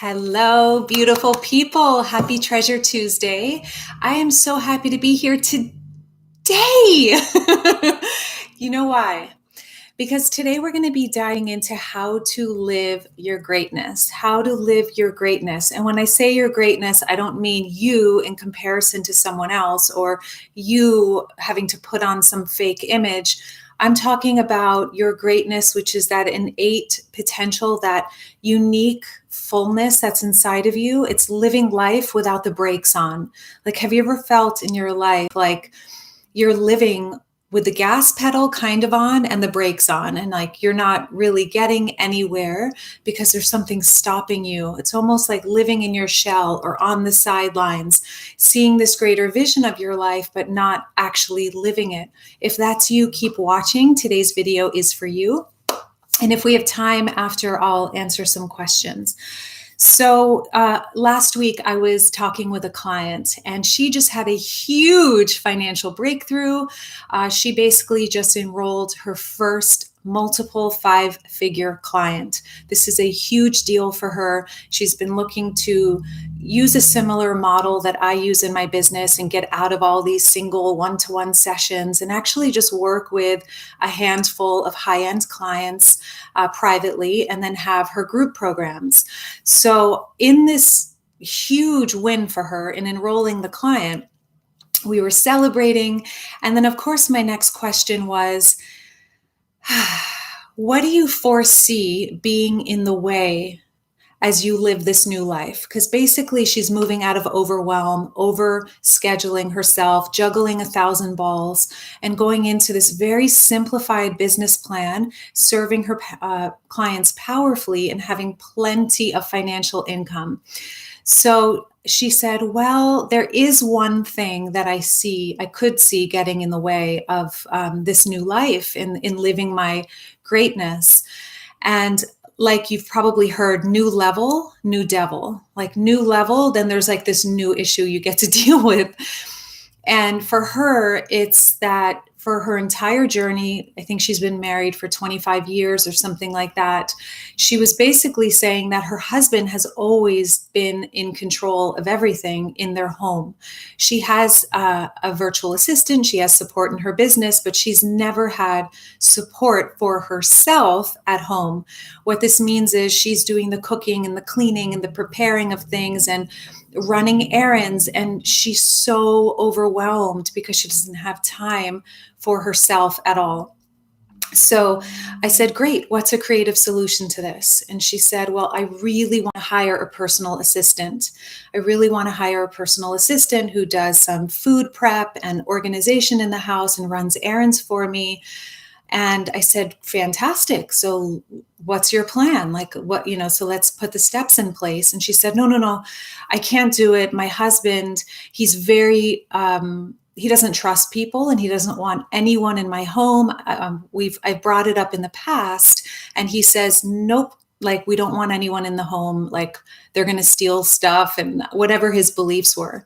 Hello, beautiful people. Happy Treasure Tuesday. I am so happy to be here today. You know why? Because today we're going to be diving into how to live your greatness, how to live your greatness. And when I say your greatness, I don't mean you in comparison to someone else or you having to put on some fake image. I'm talking about your greatness, which is that innate potential, that unique fullness that's inside of you. It's living life without the brakes on. Like, have you ever felt in your life like you're living with the gas pedal kind of on and the brakes on, and like you're not really getting anywhere because there's something stopping you? It's almost like living in your shell or on the sidelines, seeing this greater vision of your life, but not actually living it. If that's you, keep watching. Today's video is for you. And if we have time after, I'll answer some questions. So last week I was talking with a client and she just had a huge financial breakthrough. She basically just enrolled her first multiple five-figure client. This is a huge deal for her. She's been looking to use a similar model that I use in my business and get out of all these single one-to-one sessions and actually just work with a handful of high-end clients privately and then have her group programs. So in this huge win for her in enrolling the client, we were celebrating. And then, of course, my next question was, what do you foresee being in the way as you live this new life? Because basically she's moving out of overwhelm, over scheduling herself, juggling 1,000 balls, and going into this very simplified business plan, serving her clients powerfully and having plenty of financial income. So she said, well, there is one thing that I could see getting in the way of this new life in living my greatness. And like you've probably heard, new level, new devil. Like new level, then there's like this new issue you get to deal with. And for her, it's that for her entire journey, I think she's been married for 25 years or something like that. She was basically saying that her husband has always been in control of everything in their home. She has a virtual assistant, she has support in her business, but she's never had support for herself at home. What this means is she's doing the cooking and the cleaning and the preparing of things and running errands, and she's so overwhelmed because she doesn't have time for herself at all. So I said, great, what's a creative solution to this? And she said, well, I really want to hire a personal assistant. I really want to hire a personal assistant who does some food prep and organization in the house and runs errands for me. And I said, fantastic. So what's your plan? Like what, so let's put the steps in place. And she said, no, I can't do it. My husband, he's very, he doesn't trust people and he doesn't want anyone in my home. I've brought it up in the past and he says, nope, like we don't want anyone in the home. Like they're going to steal stuff and whatever his beliefs were.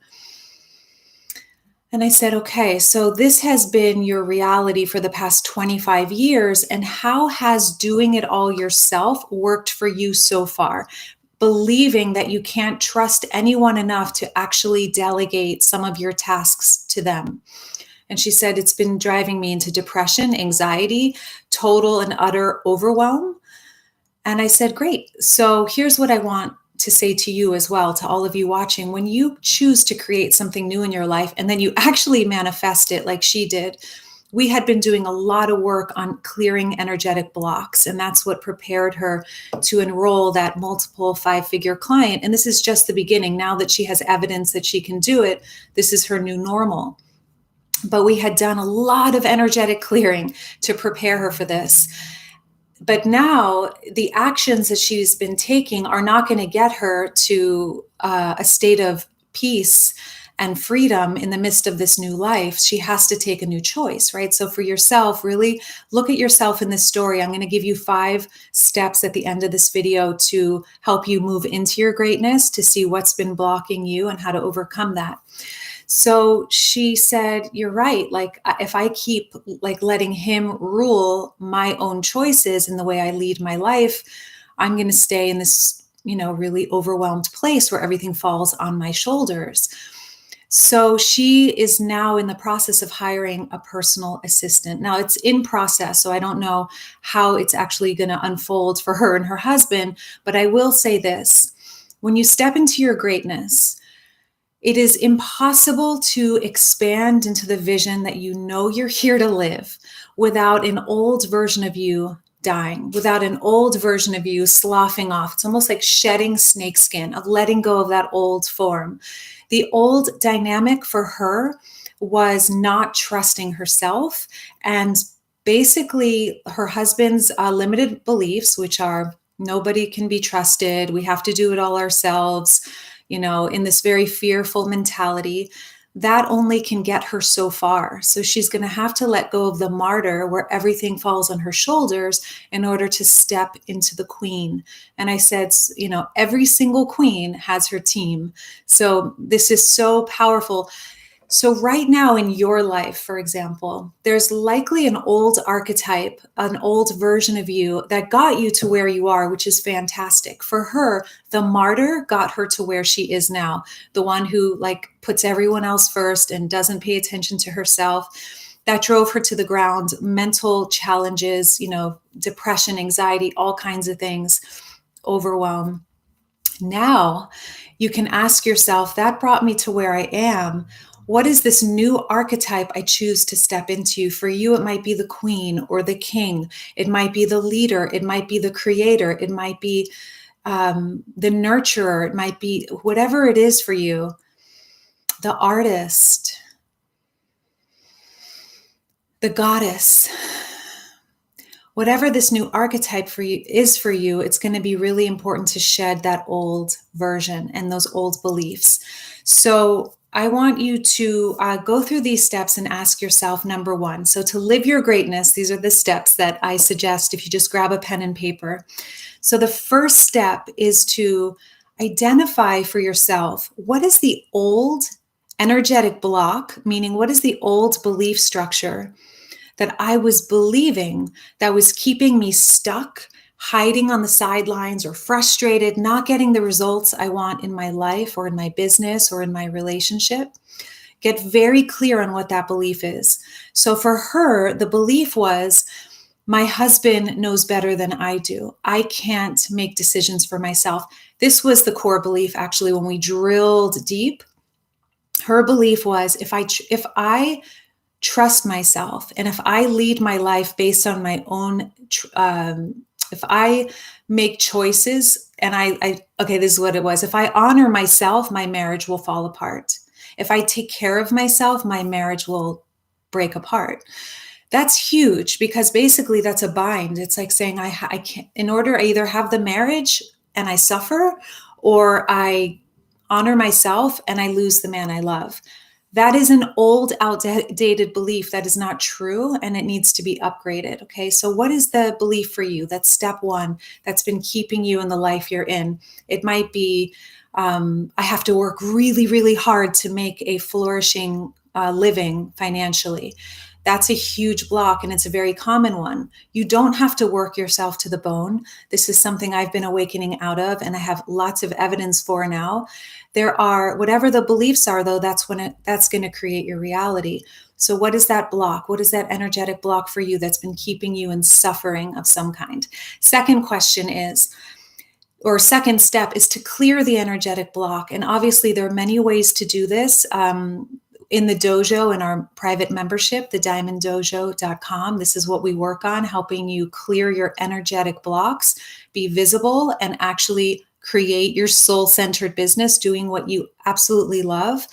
And I said, okay, so this has been your reality for the past 25 years. And how has doing it all yourself worked for you so far? Believing that you can't trust anyone enough to actually delegate some of your tasks to them. And she said, it's been driving me into depression, anxiety, total and utter overwhelm. And I said, great. So here's what I want to say to you as well, to all of you watching. When you choose to create something new in your life and then you actually manifest it like she did, we had been doing a lot of work on clearing energetic blocks. And that's what prepared her to enroll that multiple five-figure client. And this is just the beginning. Now that she has evidence that she can do it, this is her new normal. But we had done a lot of energetic clearing to prepare her for this. But now the actions that she's been taking are not going to get her to a state of peace and freedom in the midst of this new life. She has to take a new choice, right? So for yourself, really look at yourself in this story. I'm going to give you 5 steps at the end of this video to help you move into your greatness, to see what's been blocking you and how to overcome that. So she said, you're right. Like if I keep like letting him rule my own choices in the way I lead my life, I'm going to stay in this really overwhelmed place where everything falls on my shoulders. So she is now in the process of hiring a personal assistant. Now it's in process, so I don't know how it's actually going to unfold for her and her husband, but I will say this. When you step into your greatness, it is impossible to expand into the vision that you know you're here to live without an old version of you dying, without an old version of you sloughing off. It's almost like shedding snakeskin, of letting go of that old form. The old dynamic for her was not trusting herself, and basically her husband's limited beliefs, which are nobody can be trusted, we have to do it all ourselves, in this very fearful mentality, that only can get her so far. So she's going to have to let go of the martyr where everything falls on her shoulders in order to step into the queen. And I said, every single queen has her team. So this is so powerful. So right now in your life, for example, there's likely an old archetype, an old version of you that got you to where you are, which is fantastic. For her, the martyr got her to where she is now. The one who puts everyone else first and doesn't pay attention to herself. That drove her to the ground. Mental challenges, depression, anxiety, all kinds of things, overwhelm. Now you can ask yourself, that brought me to where I am. What is this new archetype I choose to step into? For you, it might be the queen or the king. It might be the leader. It might be the creator. It might be the nurturer. It might be whatever it is for you, the artist, the goddess. Whatever this new archetype for you, it's going to be really important to shed that old version and those old beliefs. So I want you to go through these steps and ask yourself, number one, so to live your greatness, these are the steps that I suggest if you just grab a pen and paper. So the first step is to identify for yourself, what is the old energetic block, meaning what is the old belief structure that I was believing that was keeping me stuck, hiding on the sidelines, or frustrated, not getting the results I want in my life or in my business or in my relationship. Get very clear on what that belief is. So for her, the belief was, my husband knows better than I do. I can't make decisions for myself. This was the core belief, actually, when we drilled deep. Her belief was, if I trust myself and if I lead my life based on my own if I make choices and okay, this is what it was. If I honor myself, my marriage will fall apart. If I take care of myself, my marriage will break apart. That's huge because basically that's a bind. It's like saying I can't, in order, I either have the marriage and I suffer, or I honor myself and I lose the man I love. That is an old, outdated belief that is not true, and it needs to be upgraded. Okay, so what is the belief for you? That's step one that's been keeping you in the life you're in. It might be, I have to work really, really hard to make a flourishing living financially. That's a huge block, and it's a very common one. You don't have to work yourself to the bone. This is something I've been awakening out of, and I have lots of evidence for now. There are, whatever the beliefs are, though, that's going to create your reality. So what is that block? What is that energetic block for you that's been keeping you in suffering of some kind? Second question is, or second step is to clear the energetic block. And obviously there are many ways to do this. In the dojo, in our private membership, thediamonddojo.com, this is what we work on, helping you clear your energetic blocks, be visible, and actually create your soul-centered business, doing what you absolutely love.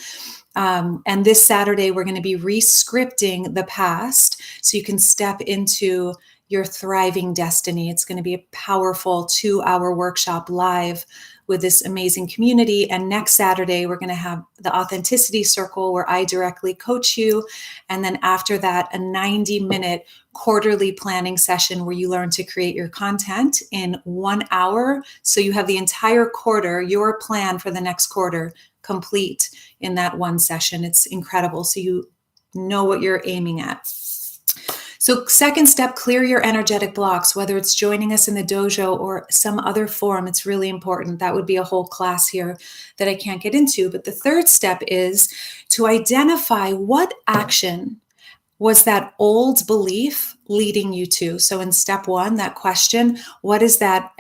And this Saturday, we're going to be re-scripting the past so you can step into your thriving destiny. It's going to be a powerful 2-hour workshop live with this amazing community. And next Saturday, we're going to have the Authenticity Circle where I directly coach you. And then after that, a 90-minute quarterly planning session where you learn to create your content in 1 hour. So you have the entire quarter, your plan for the next quarter, complete in that one session. It's incredible. So you know what you're aiming at. So, second step, clear your energetic blocks, whether it's joining us in the dojo or some other form. It's really important. That would be a whole class here that I can't get into. But the third step is to identify what action was that old belief leading you to. So in step one, that question, what is that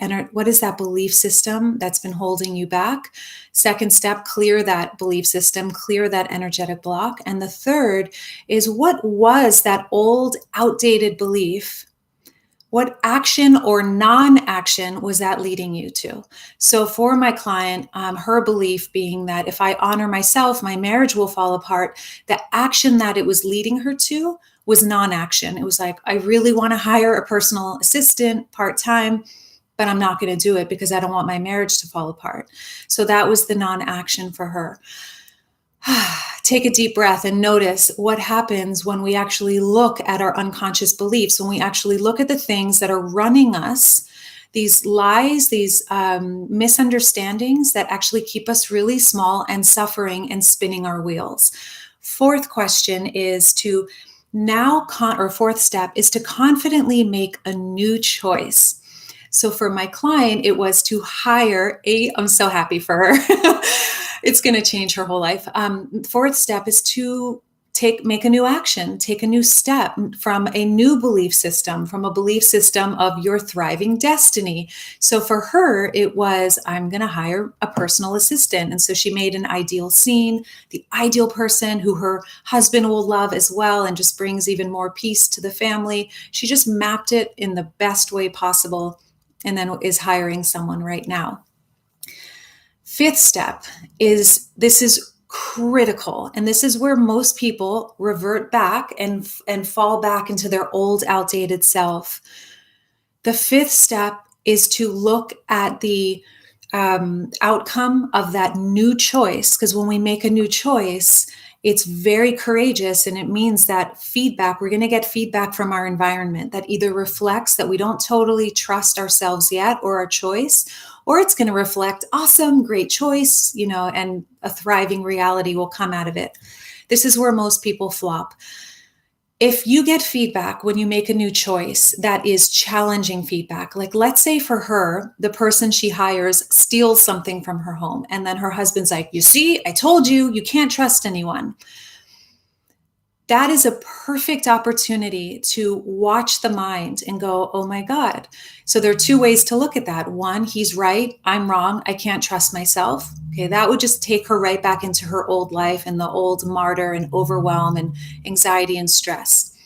belief system that's been holding you back? Second step, clear that belief system, clear that energetic block. And the third is, what was that old outdated belief? What action or non-action was that leading you to? So for my client, her belief being that if I honor myself, my marriage will fall apart. The action that it was leading her to was non-action. It was like, I really want to hire a personal assistant part-time, but I'm not going to do it because I don't want my marriage to fall apart. So that was the non-action for her. Take a deep breath and notice what happens when we actually look at our unconscious beliefs, when we actually look at the things that are running us, these lies, these misunderstandings that actually keep us really small and suffering and spinning our wheels. Fourth question is to fourth step is to confidently make a new choice. So for my client, it was to hire I'm so happy for her. It's going to change her whole life. Fourth step is to make a new action, take a new step from a new belief system, from a belief system of your thriving destiny. So for her, it was, I'm going to hire a personal assistant. And so she made an ideal scene, the ideal person who her husband will love as well, and just brings even more peace to the family. She just mapped it in the best way possible, and then is hiring someone right now. Fifth step is, this is critical, and this is where most people revert back and fall back into their old outdated self. The fifth step is to look at the outcome of that new choice, because when we make a new choice, it's very courageous, and it means that we're going to get feedback from our environment that either reflects that we don't totally trust ourselves yet or our choice, or it's going to reflect, awesome, great choice, and a thriving reality will come out of it. This is where most people flop. If you get feedback when you make a new choice that is challenging feedback, like let's say for her, the person she hires steals something from her home, and then her husband's like, you see, I told you, you can't trust anyone. That is a perfect opportunity to watch the mind and go, oh my God. So there are two ways to look at that. One, he's right, I'm wrong, I can't trust myself. Okay, that would just take her right back into her old life and the old martyr and overwhelm and anxiety and stress.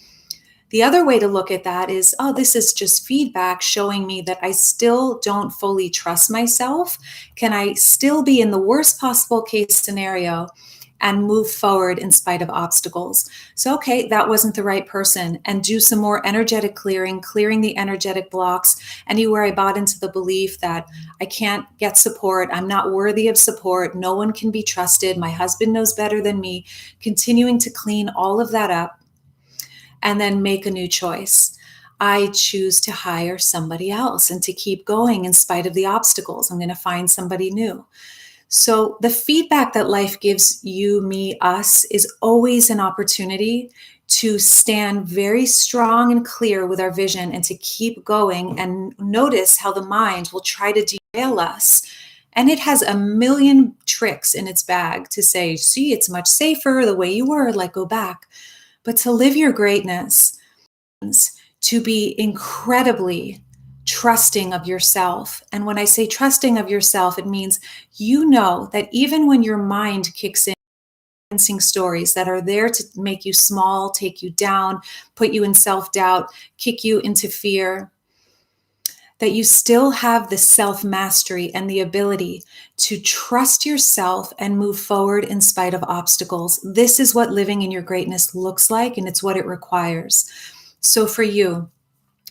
The other way to look at that is, oh, this is just feedback showing me that I still don't fully trust myself. Can I still be in the worst possible case scenario and move forward in spite of obstacles? So, okay, that wasn't the right person, and do some more energetic clearing the energetic blocks. Anywhere I bought into the belief that I can't get support, I'm not worthy of support, no one can be trusted, my husband knows better than me, continuing to clean all of that up, and then make a new choice. I choose to hire somebody else and to keep going in spite of the obstacles. I'm going to find somebody new. So the feedback that life gives you, me, us is always an opportunity to stand very strong and clear with our vision and to keep going, and notice how the mind will try to derail us. And it has a million tricks in its bag to say, see, it's much safer the way you were, like go back. But to live your greatness, to be incredibly trusting of yourself. And when I say trusting of yourself, it means that even when your mind kicks in, stories that are there to make you small, take you down, put you in self-doubt, kick you into fear, that you still have the self-mastery and the ability to trust yourself and move forward in spite of obstacles. This is what living in your greatness looks like, and it's what it requires. So for you,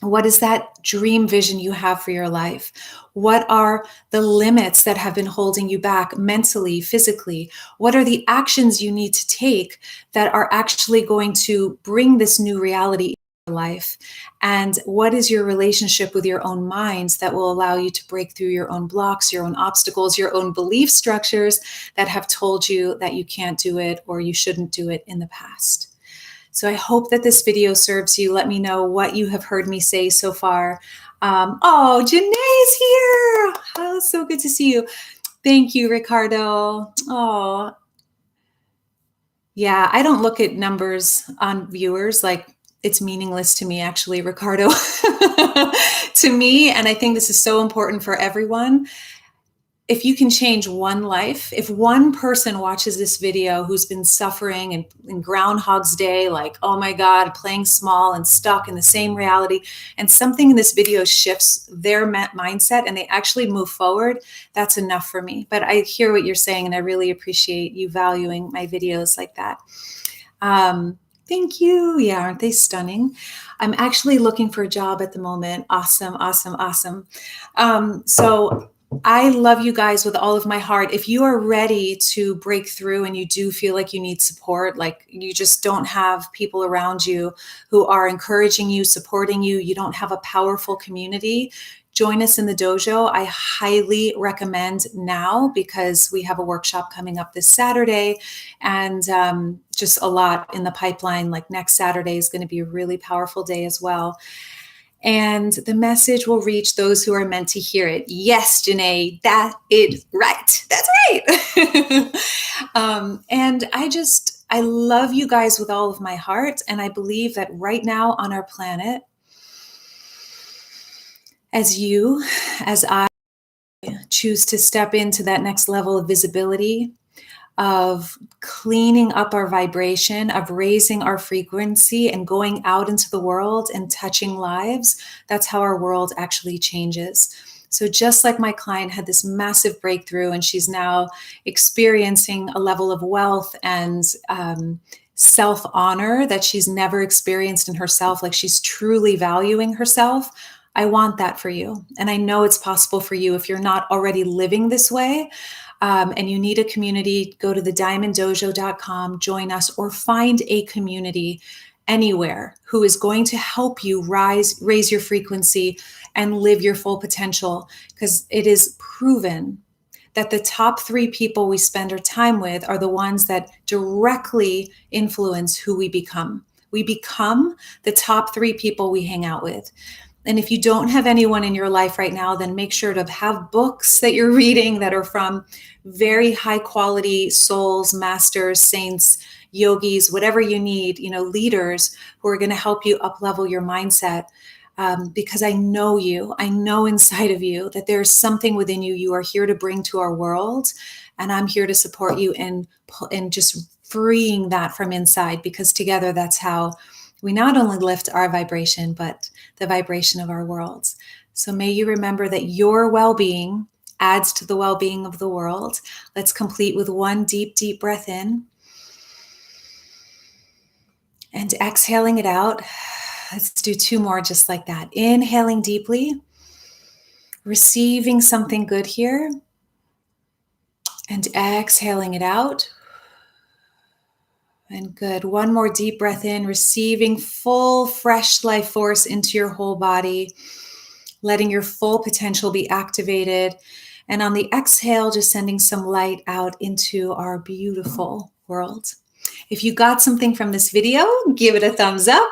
what is that dream vision you have for your life? What are the limits that have been holding you back mentally, physically? What are the actions you need to take that are actually going to bring this new reality into your life? And what is your relationship with your own minds that will allow you to break through your own blocks, your own obstacles, your own belief structures that have told you that you can't do it or you shouldn't do it in the past? So I hope that this video serves you. Let me know what you have heard me say so far. Oh, Janae's here. Oh, so good to see you. Thank you, Ricardo. Oh, yeah, I don't look at numbers on viewers. Like, it's meaningless to me, actually, Ricardo. To me, and I think this is so important for everyone. If you can change one life, if one person watches this video who's been suffering in Groundhog's Day, like, oh my God, playing small and stuck in the same reality, and something in this video shifts their mindset and they actually move forward, that's enough for me. But I hear what you're saying, and I really appreciate you valuing my videos like that. Thank you. Yeah, aren't they stunning? I'm actually looking for a job at the moment. Awesome, awesome, awesome. So I love you guys with all of my heart. If you are ready to break through and you do feel like you need support, like you just don't have people around you who are encouraging you, supporting you, you don't have a powerful community, join us in the dojo. I highly recommend now, because we have a workshop coming up this Saturday, and just a lot in the pipeline. Like next Saturday is going to be a really powerful day as well. And the message will reach those who are meant to hear it. Yes, Janae, that is right. That's right. And I love you guys with all of my heart. And I believe that right now on our planet, as I choose to step into that next level of visibility, of cleaning up our vibration, of raising our frequency and going out into the world and touching lives, that's how our world actually changes. So just like my client had this massive breakthrough and she's now experiencing a level of wealth and self-honor that she's never experienced in herself, like she's truly valuing herself, I want that for you. And I know it's possible for you if you're not already living this way. And you need a community, go to thediamonddojo.com, join us, or find a community anywhere who is going to help you raise your frequency and live your full potential. Because it is proven that the top 3 people we spend our time with are the ones that directly influence who we become. We become the top 3 people we hang out with. And if you don't have anyone in your life right now, then make sure to have books that you're reading that are from very high quality souls, masters, saints, yogis, whatever you need, leaders who are going to help you up level your mindset. Because I know inside of you that there's something within you you are here to bring to our world. And I'm here to support you in just freeing that from inside, because together that's how we not only lift our vibration, but the vibration of our worlds. So may you remember that your well-being adds to the well-being of the world. Let's complete with one deep, deep breath in. And exhaling it out. Let's do 2 more just like that. Inhaling deeply, receiving something good here. And exhaling it out. And good. 1 more deep breath in, receiving full, fresh life force into your whole body, letting your full potential be activated. And on the exhale, just sending some light out into our beautiful world. If you got something from this video, give it a thumbs up.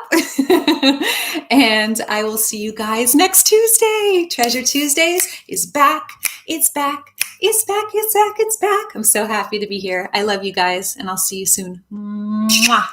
And I will see you guys next Tuesday. Treasure Tuesdays is back. It's back. It's back. It's back. It's back. I'm so happy to be here. I love you guys, and I'll see you soon. Mwah.